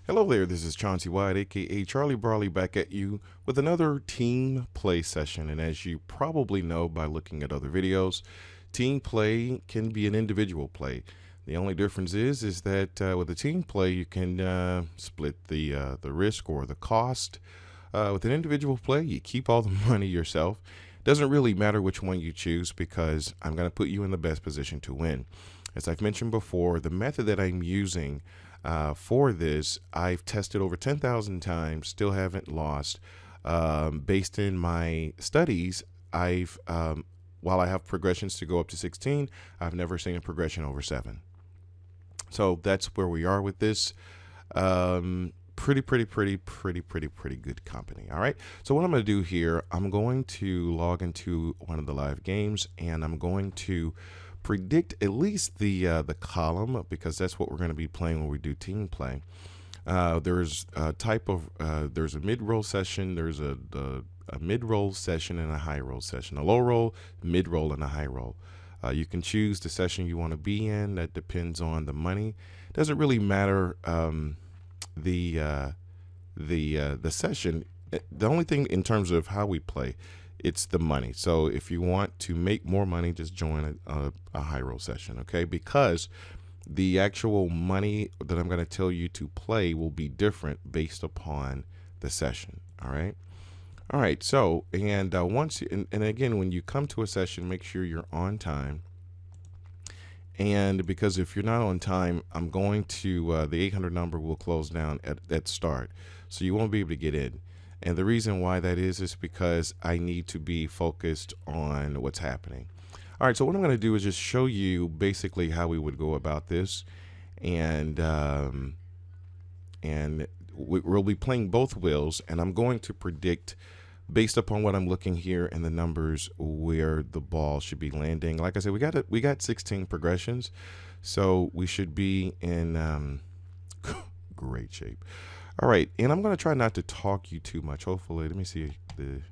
Hello there, this is Chauncey White, aka Charlie Brawley, back at you with another team play session. And as you probably know by looking at other videos, team play can be an individual play. The only difference is that with a team play, you can split the risk or the cost. With an individual play, you keep all the money yourself. Doesn't really matter which one you choose because I'm going to put you in the best position to win. As I've mentioned before, the method that I'm using for this, I've tested over 10,000 times, still haven't lost. Based in my studies, while I have progressions to go up to 16, I've never seen a progression over 7. So that's where we are with this. Pretty good company. All right. So what I'm going to do here, I'm going to log into one of the live games, and I'm going to predict at least the column, because that's what we're going to be playing when we do team play. There's a type of there's a mid-roll session, there's a mid-roll session and a high-roll session, a low roll, mid-roll, and a high roll. You can choose the session you want to be in. That depends on the money. Doesn't really matter the session. The only thing in terms of how we play, it's the money. So if you want to make more money, just join a high roll session, okay? Because the actual money that I'm going to tell you to play will be different based upon the session. All right. All right. So, and and again, when you come to a session, make sure you're on time. And because if you're not on time, I'm going to, the 800 number will close down at start. So you won't be able to get in. And the reason why that is because I need to be focused on what's happening. All right, so what I'm going to do is just show you basically how we would go about this. And we'll be playing both wheels, and I'm going to predict based upon what I'm looking here and the numbers where the ball should be landing. Like I said, we got 16 progressions, so we should be in great shape. All right, and I'm going to try not to talk you too much. Hopefully, let me see the.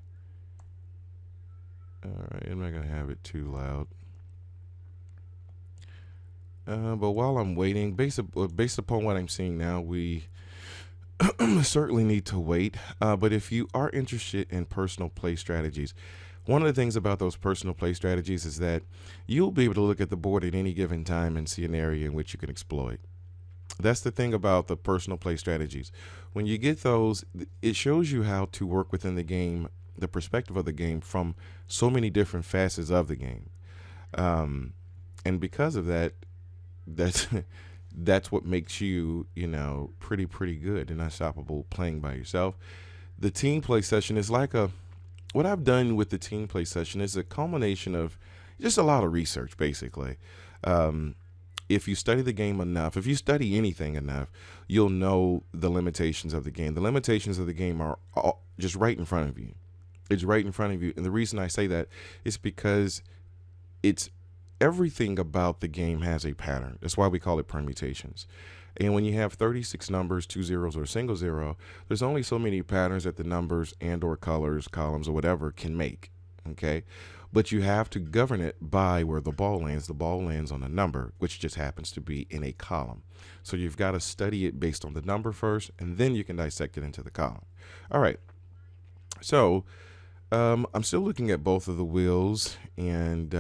All right, I'm not going to have it too loud. But while I'm waiting, based upon what I'm seeing now, we certainly need to wait. But if you are interested in personal play strategies, one of the things about those personal play strategies is that you'll be able to look at the board at any given time and see an area in which you can exploit. That's the thing about the personal play strategies. When you get those, it shows you how to work within the game, the perspective of the game from so many different facets of the game. And because of that, that's what makes you, pretty good and unstoppable playing by yourself. The team play session is like what I've done with the team play session is a culmination of just a lot of research, basically. If you study the game enough, if you study anything enough, you'll know the limitations of the game. The limitations of the game are just right in front of you. It's right in front of you. And the reason I say that is because everything about the game has a pattern. That's why we call it permutations. And when you have 36 numbers, 2 zeros, or a single zero, there's only so many patterns that the numbers and or colors, columns, or whatever can make. Okay? But you have to govern it by where the ball lands. The ball lands on a number, which just happens to be in a column. So you've got to study it based on the number first, and then you can dissect it into the column. All right. So I'm still looking at both of the wheels, and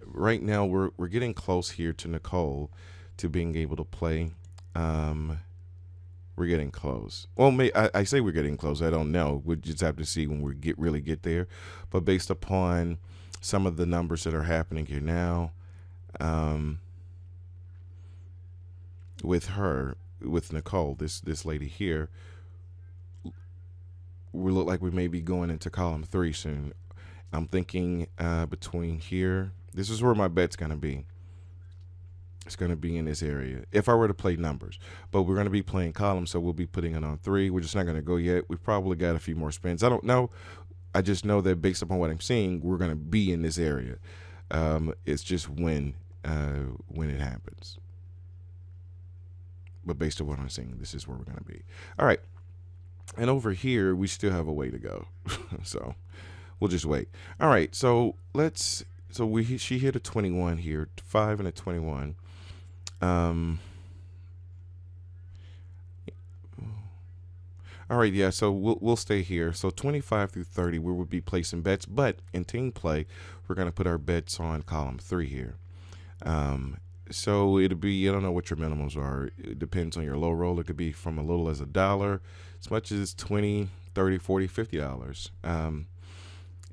right now we're getting close here to Nicole to being able to play. We're getting close. Well, I say we're getting close. I don't know. We'll just have to see when we really get there. But based upon some of the numbers that are happening here now, with Nicole, this lady here, we look like we may be going into column 3 soon. I'm thinking between here, this is where my bet's going to be. It's going to be in this area if I were to play numbers, but we're going to be playing columns, so we'll be putting it on 3. We're just not going to go yet. We've probably got a few more spins. I don't know. I just know that based upon what I'm seeing, we're going to be in this area. It's just when it happens. But based on what I'm seeing, this is where we're going to be. All right. And over here, we still have a way to go. So we'll just wait. All right. So she hit a 21 here, 5 and a 21. All right, yeah. So we'll stay here. So 25 through 30, we would be placing bets, but in team play, we're gonna put our bets on column 3 here. Um, so it'll be, I don't know what your minimums are. It depends on your low roll. It could be from a little as $1, as much as 20, 30, 40, $50.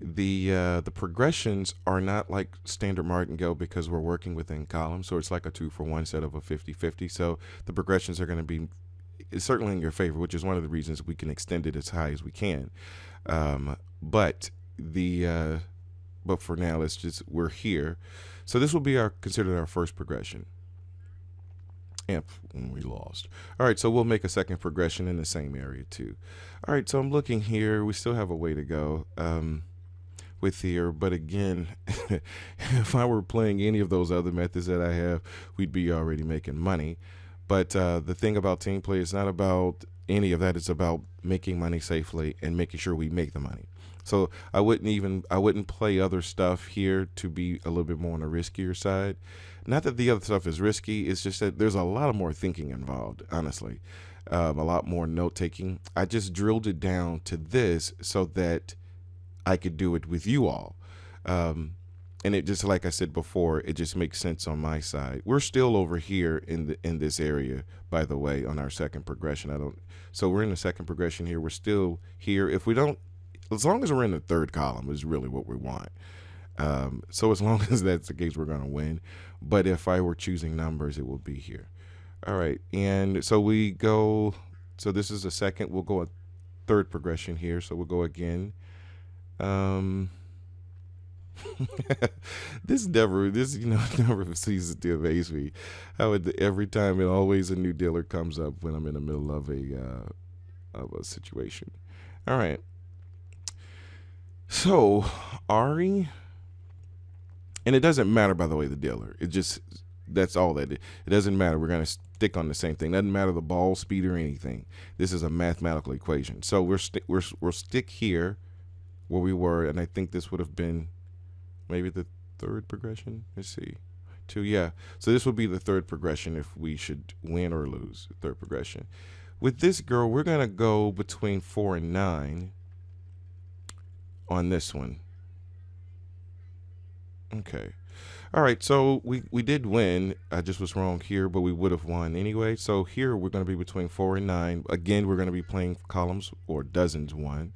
The progressions are not like standard martingale because we're working within columns, so it's like a 2-for-1 instead of a 50-50. So the progressions are going to be certainly in your favor, which is one of the reasons we can extend it as high as we can. But the but for now, let's just, we're here. So this will be our considered our first progression. And we lost. All right, so we'll make a second progression in the same area too. All right, so I'm looking here. We still have a way to go with here, but again, if I were playing any of those other methods that I have, we'd be already making money. But the thing about team play is not about any of that. It's about making money safely and making sure we make the money. So I wouldn't play other stuff here to be a little bit more on the riskier side. Not that the other stuff is risky. It's just that there's a lot more thinking involved, honestly. A lot more note taking. I just drilled it down to this so that I could do it with you all. And it just, like I said before, it just makes sense on my side. We're still over here in this area, by the way, on our second progression. So we're in the second progression here. We're still here. If we don't, as long as we're in the third column is really what we want. So as long as that's the case, we're going to win. But if I were choosing numbers, it will be here. All right. And so we go, so this is the second, we'll go a third progression here. So we'll go again. This never ceases to amaze me. How every time and always a new dealer comes up when I'm in the middle of a situation. All right. So Ari, and it doesn't matter, by the way, the dealer. It just, that's all that it doesn't matter. We're gonna stick on the same thing. Doesn't matter the ball speed or anything. This is a mathematical equation. So we'll stick here where we were, and I think this would have been maybe the third progression. Let's see. 2, yeah. So this would be the third progression if we should win or lose. Third progression. With this girl, we're going to go between 4 and 9 on this one. Okay. All right, so we did win. I just was wrong here, but we would have won anyway. So here we're going to be between 4 and 9. Again, we're going to be playing columns or dozens 1.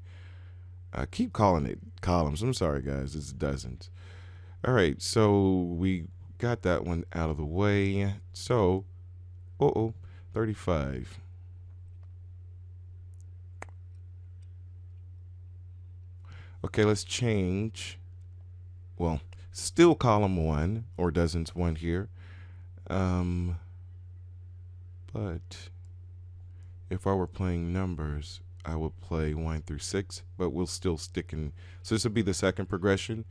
I keep calling it columns. I'm sorry, guys. It's dozens. All right, so we got that one out of the way. So, 35. Okay, let's change. Well, still column 1 or dozens 1 here. But if I were playing numbers, I would play 1 through 6, but we'll still stick in. So this would be the second progression,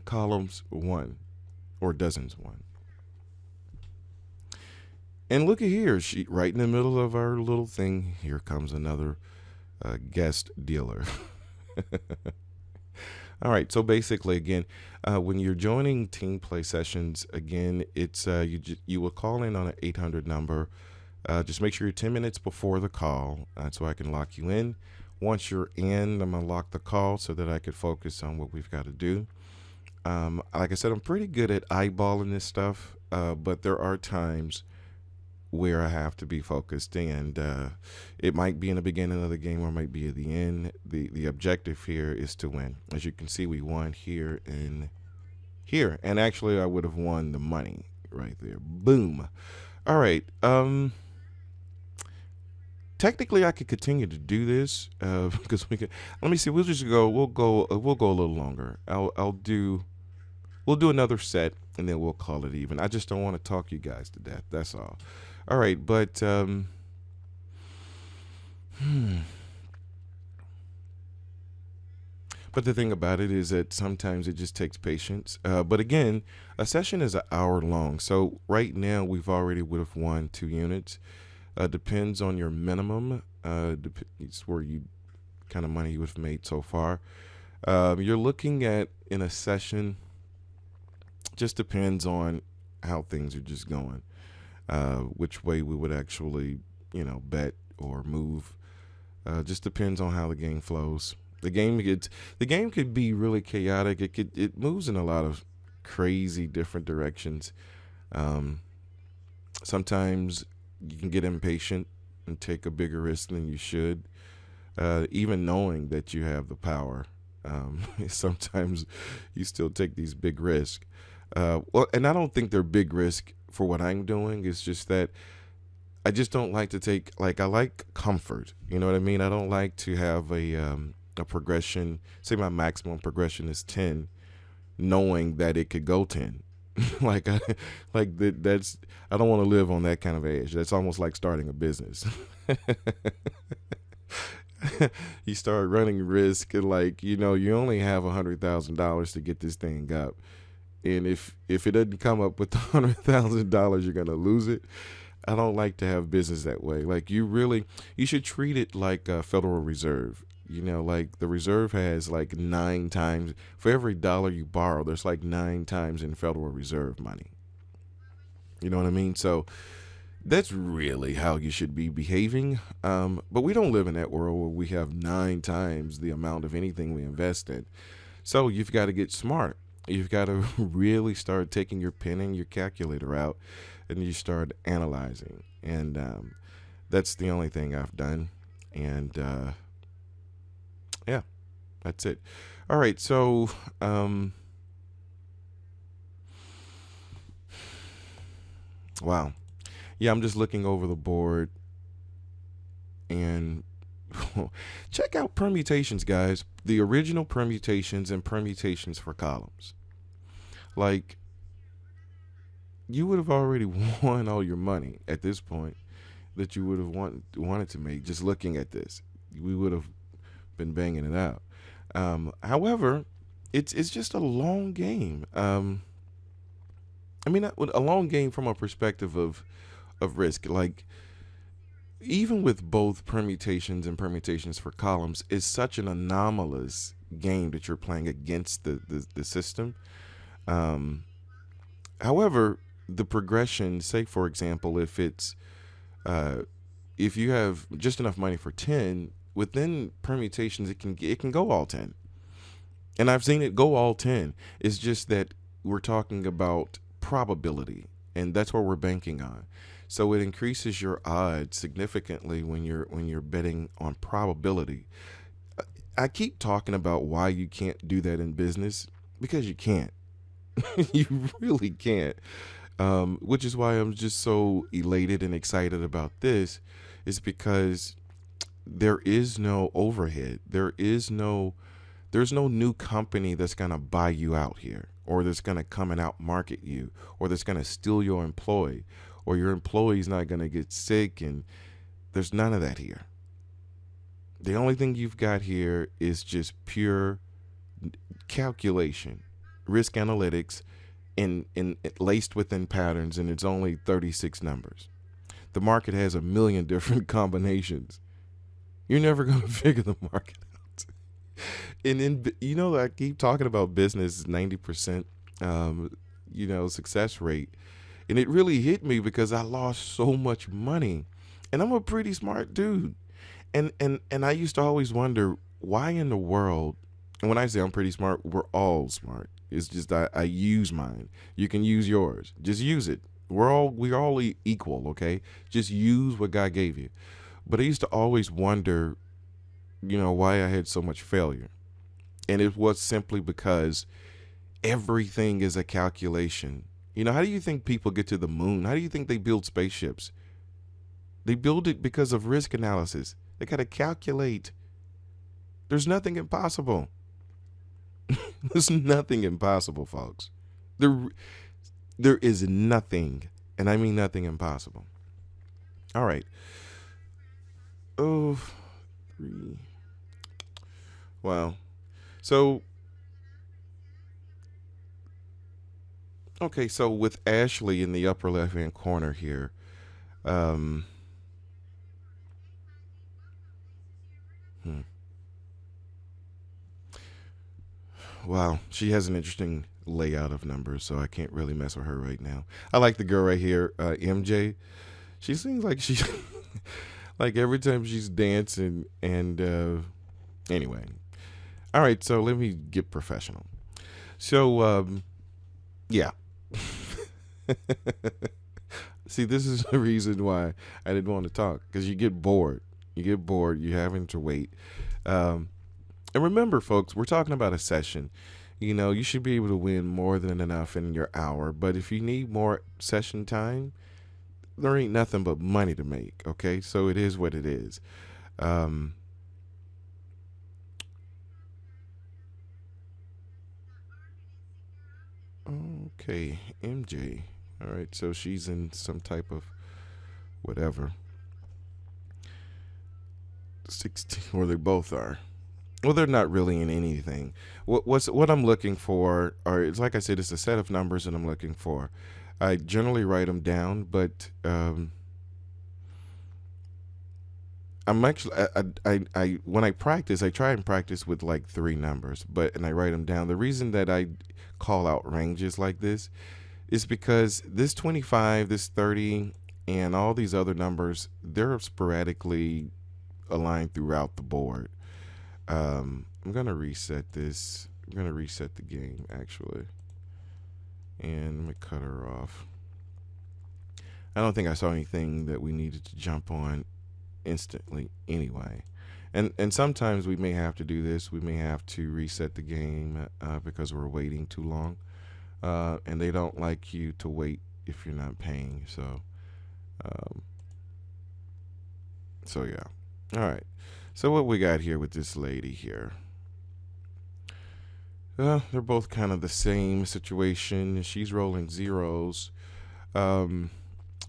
columns 1 or dozens 1. And look at here, right in the middle of our little thing, here comes another guest dealer. All right, so basically, again, when you're joining team play sessions, again, it's you will call in on an 800 number. Just make sure you're 10 minutes before the call so I can lock you in. Once you're in, I'm going to lock the call so that I could focus on what we've got to do. Like I said, I'm pretty good at eyeballing this stuff, but there are times where I have to be focused, and it might be in the beginning of the game or it might be at the end. The objective here is to win. As you can see, we won here and here, and actually I would have won the money right there. Boom. All right. Technically, I could continue to do this because we can. Let me see. We'll go a little longer. We'll do another set and then we'll call it even. I just don't want to talk you guys to death. That's all. All right, but but the thing about it is that sometimes it just takes patience. But again, a session is an hour long. So right now we've already would have won 2 units. Depends on your minimum. It's where you kind of money you would have made so far. You're looking at in a session. Just depends on how things are just going. Which way we would actually, bet or move. Just depends on how the game flows. The game could be really chaotic. It moves in a lot of crazy different directions. Um, Sometimes you can get impatient and take a bigger risk than you should, even knowing that you have the power. Sometimes you still take these big risks. Well, and I don't think they're big risk for what I'm doing. It's just that I just don't like to take, like, I like comfort. You know what I mean? I don't like to have a progression. Say my maximum progression is 10, knowing that it could go 10. like I, that's I don't want to live on that kind of edge. That's almost like starting a business. You start running risk, and, like, you only have $100,000 to get this thing up, and if it doesn't come up with the $100,000, you're gonna lose it. I don't like to have business that way. Like, you should treat it like a Federal Reserve. Like the reserve has like 9 times for every dollar you borrow. There's like 9 times in Federal Reserve money. You know what I mean? So that's really how you should be behaving. But we don't live in that world where we have 9 times the amount of anything we invest in. So you've got to get smart. You've got to really start taking your pen and your calculator out, and you start analyzing. And that's the only thing I've done. And yeah, that's it. All right. So, wow. Yeah, I'm just looking over the board, and check out permutations, guys. The original permutations and permutations for columns. Like, you would have already won all your money at this point that you would have wanted to make just looking at this. We would have been banging it out. However, it's just a long game. I mean, a long game from a perspective of risk. Like, even with both permutations and permutations for columns, is such an anomalous game that you're playing against the system. Um, However, the progression, say for example, uh, if you have just enough money for 10, within permutations it can go all 10. And I've seen it go all 10. It's just that we're talking about probability, and that's what we're banking on. So it increases your odds significantly when you're betting on probability. I keep talking about why you can't do that in business, because you can't. You really can't. Which is why I'm just so elated and excited about this, is because there is no overhead. There's no new company that's going to buy you out here, or that's going to come and out market you, or that's going to steal your employee, or your employee's not going to get sick. And there's none of that here. The only thing you've got here is just pure calculation, risk analytics, in laced within patterns, and it's only 36 numbers. The market has a million different combinations. You're never going to figure the market out. And I keep talking about business 90%, success rate. And it really hit me because I lost so much money. And I'm a pretty smart dude. And I used to always wonder, why in the world, and when I say I'm pretty smart, we're all smart. It's just I use mine. You can use yours. Just use it. We're all equal, okay? Just use what God gave you. But I used to always wonder, why I had so much failure. And it was simply because everything is a calculation. How do you think people get to the moon? How do you think they build spaceships? They build it because of risk analysis. They got to calculate. There's nothing impossible. There's nothing impossible, folks. There is nothing, and I mean nothing, impossible. All right. Oh, 3. Wow. So, okay, so with Ashley in the upper left-hand corner here, um, hmm. Wow, she has an interesting layout of numbers, so I can't really mess with her right now. I like the girl right here, MJ. She seems like she Like every time she's dancing. And anyway, all right. So let me get professional. So yeah. See, this is the reason why I didn't want to talk, because you get bored. You get bored. You're having to wait. Um, and remember, folks, we're talking about a session. You know, you should be able to win more than enough in your hour. But if you need more session time, there ain't nothing but money to make. Okay, so it is what it is. Um, okay, MJ. All right, so she's in some type of whatever 16, or they both are. Well, they're not really in anything. What I'm looking for, or it's like I said, it's a set of numbers that I'm looking for. I generally write them down, but I'm actually when I practice, I try and practice with like three numbers, but and I write them down. The reason that I call out ranges like this is because this 25, this 30, and all these other numbers, they're sporadically aligned throughout the board. I'm gonna reset this. I'm gonna reset the game actually, and let me cut her off. I don't think I saw anything that we needed to jump on instantly anyway. And sometimes we may have to do this. We may have to reset the game because we're waiting too long, and they don't like you to wait if you're not paying. Um, so yeah. All right. So what we got here with this lady here? They're both kind of the same situation. She's rolling zeros. Um,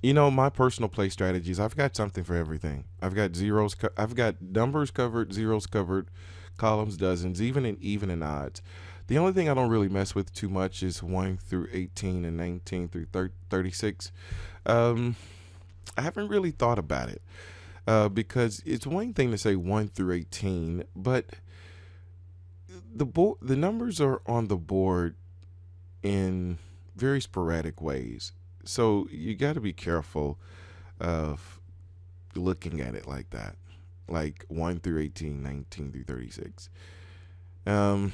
my personal play strategies. I've got something for everything. I've got zeros. I've got numbers covered, zeros covered, columns, dozens, even and odds. The only thing I don't really mess with too much is 1 through 18 and 19 through 36. Um, I haven't really thought about it because it's one thing to say 1 through 18, but the numbers are on the board in very sporadic ways. So you got to be careful of looking at it like that, like 1 through 18, 19 through 36. Um,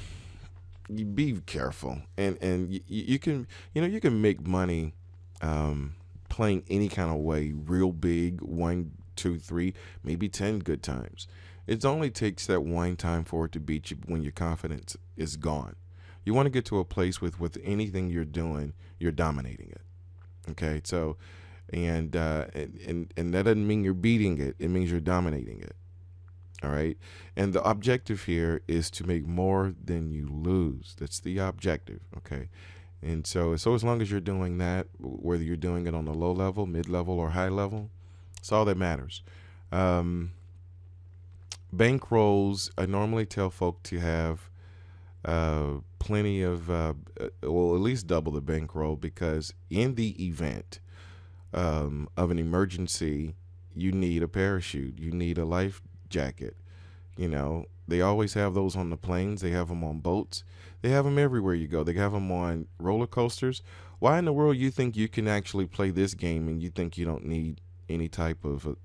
you be careful, and you can you can make money playing any kind of way, real big, 1, 2, 3, maybe 10 good times. It only takes that one time for it to beat you when your confidence is gone. You want to get to a place with anything you're doing, you're dominating it. Okay, so and that doesn't mean you're beating it. It means you're dominating it. All right, and the objective here is to make more than you lose. That's the objective. Okay, and so as long as you're doing that, whether you're doing it on the low level, mid level, or high level, it's all that matters. Um, Bankrolls, I normally tell folk to have plenty of, well, at least double the bankroll, because in the event of an emergency, you need a parachute, you need a life jacket. They always have those on the planes, they have them on boats, they have them everywhere you go. They have them on roller coasters. Why in the world you think you can actually play this game and you think you don't need any type of,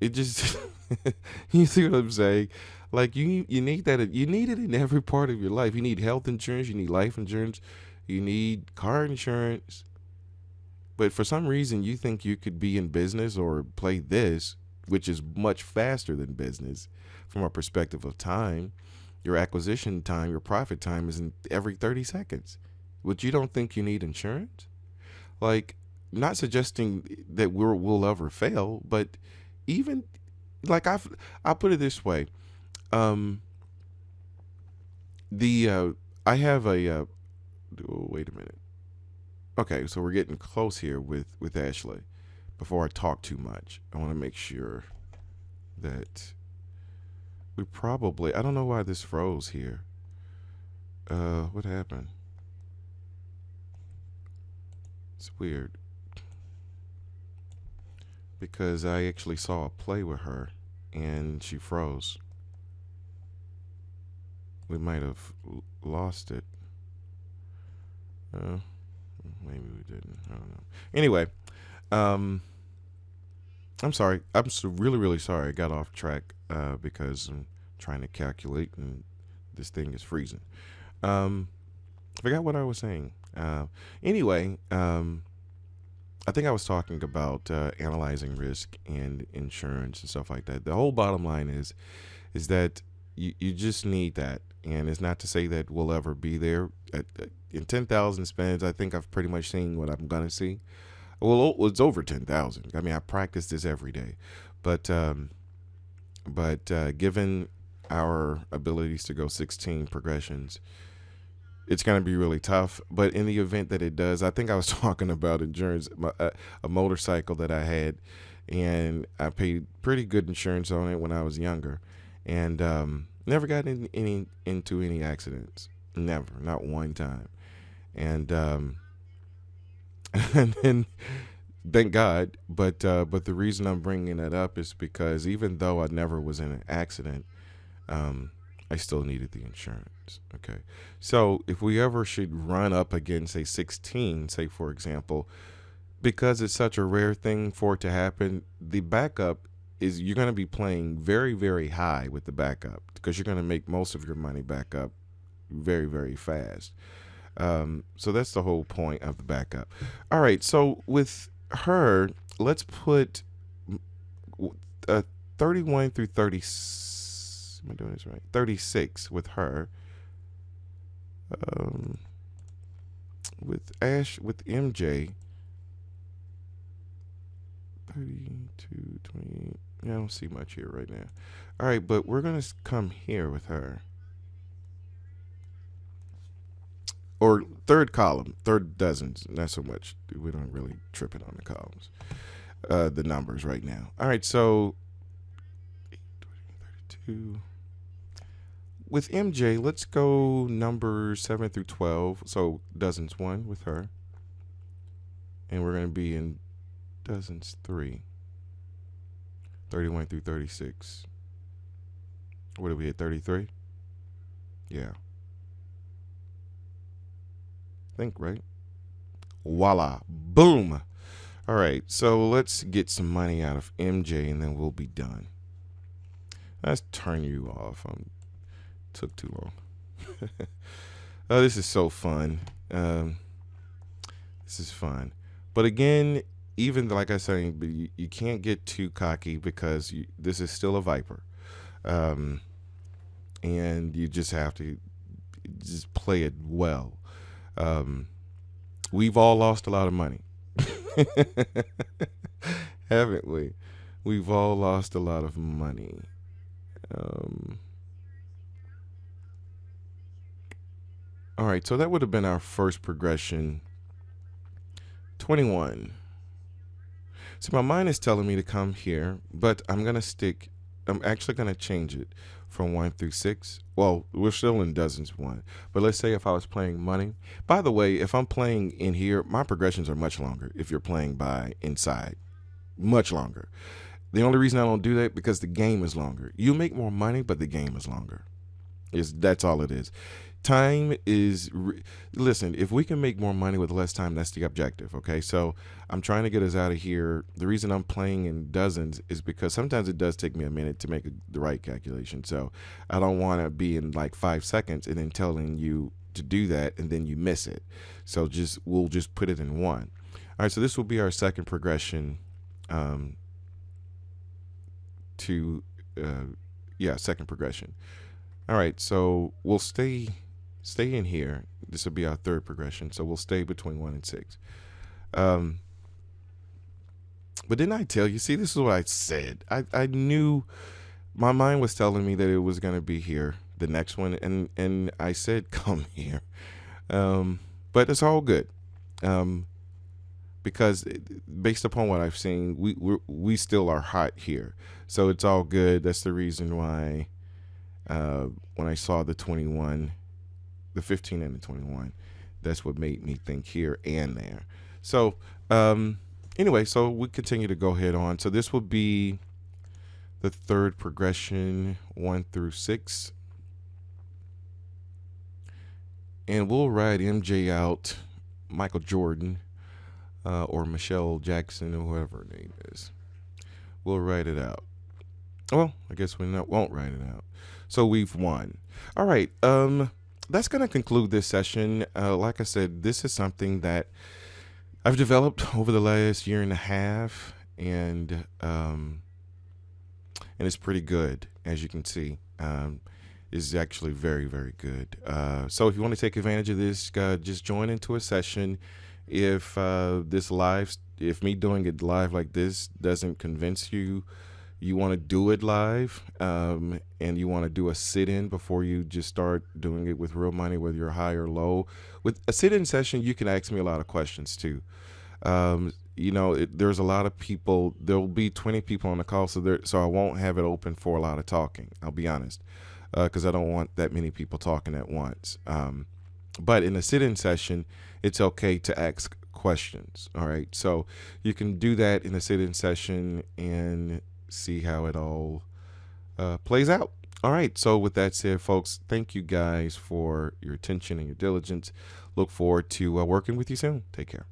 it just you see what I'm saying? Like you need that. You need it in every part of your life. You need health insurance, you need life insurance, you need car insurance. But for some reason you think you could be in business or play this, which is much faster than business from a perspective of time. Your acquisition time, your profit time is in every 30 seconds. But you don't think you need insurance? Like, not suggesting that we'll ever fail, but even like I'll put it this way. Um, the I have a oh, wait a minute. Okay, so we're getting close here with Ashley. Before I talk too much, I want to make sure that we probably. I don't know why this froze here. What happened? It's weird because I actually saw a play with her and she froze. We might have lost it. Maybe we didn't. I don't know. Anyway, um, I'm sorry. I'm so really, really sorry. I got off track because I'm trying to calculate and this thing is freezing. Um, Forgot what I was saying. Anyway, I think I was talking about analyzing risk and insurance and stuff like that. The whole bottom line is that you just need that, and it's not to say that we'll ever be there. In 10,000 spins, I think I've pretty much seen what I'm gonna see. Well, it's over 10,000. I mean, I practice this every day, but given our abilities to go 16 progressions, it's going to be really tough. But in the event that it does, I think I was talking about insurance, a motorcycle that I had, and I paid pretty good insurance on it when I was younger, and never got into any accidents. Never, not one time. And and then thank God. But the reason I'm bringing that up is because even though I never was in an accident, um, I still needed the insurance. Okay, so if we ever should run up against a 16, say for example, because it's such a rare thing for it to happen, the backup is you're going to be playing very, very high with the backup because you're going to make most of your money back up very, very fast. So that's the whole point of the backup. All right, so with her, let's put uh, 31 through 30. Am I doing this right? 36 with her. Um, with MJ, 32, 20. Yeah, I don't see much here right now. All right, but we're going to come here with her. Or third column, third dozens, not so much. We don't really trip it on the columns, the numbers right now. All right, so 32. With MJ, let's go numbers 7 through 12. So dozens 1 with her. And we're going to be in dozens 3. 31 through 36. What are we at, 33? Yeah. Think, right? Voila. Boom. All right, so let's get some money out of MJ and then we'll be done. Let's turn you off. Took too long. Oh, this is so fun. This is fun. But again, even like I said, you can't get too cocky because this is still a Viper. And you just have to just play it well. We've all lost a lot of money. Haven't we? We've all lost a lot of money. All right, so that would have been our first progression. 21. So my mind is telling me to come here, but I'm actually going to change it from 1 through 6. Well, we're still in dozens 1. But let's say if I was playing money. By the way, if I'm playing in here, my progressions are much longer if you're playing by inside. Much longer. The only reason I don't do that because the game is longer. You make more money, but the game is longer. That's all it is. Time is listen, if we can make more money with less time, that's the objective. Okay, so I'm trying to get us out of here. The reason I'm playing in dozens is because sometimes it does take me a minute to make the right calculation. So I don't want to be in like 5 seconds and then telling you to do that and then you miss it. So we'll just put it in 1. All right, so this will be our second progression. Second progression. All right, so we'll stay in here. This will be our third progression. So we'll stay between 1 and 6. But didn't I tell you? See, this is what I said. I knew my mind was telling me that it was going to be here, the next one. And I said, come here. But it's all good. Because based upon what I've seen, we still are hot here. So it's all good. That's the reason why when I saw the 21, the 15 and the 21, that's what made me think here and there. So anyway, so we continue to go ahead on. So this will be the third progression, 1 through 6. And we'll ride MJ out, Michael Jordan, or Michelle Jackson, or whoever her name is. We'll write it out. Well, I guess won't write it out. So we've won. All right. That's gonna conclude this session. Like I said, this is something that I've developed over the last year and a half, and it's pretty good, as you can see. Is actually very, very good. So if you want to take advantage of this, just join into a session. If if me doing it live like this doesn't convince you, you want to do it live, and you want to do a sit-in before you just start doing it with real money, whether you're high or low. With a sit-in session, you can ask me a lot of questions too. There's a lot of people. There'll be 20 people on the call, so I won't have it open for a lot of talking. I'll be honest, because I don't want that many people talking at once. But in a sit-in session, it's okay to ask questions. All right, so you can do that in a sit-in session and see how it all plays out. All right, so with that said, folks, thank you guys for your attention and your diligence. Look forward to working with you soon. Take care.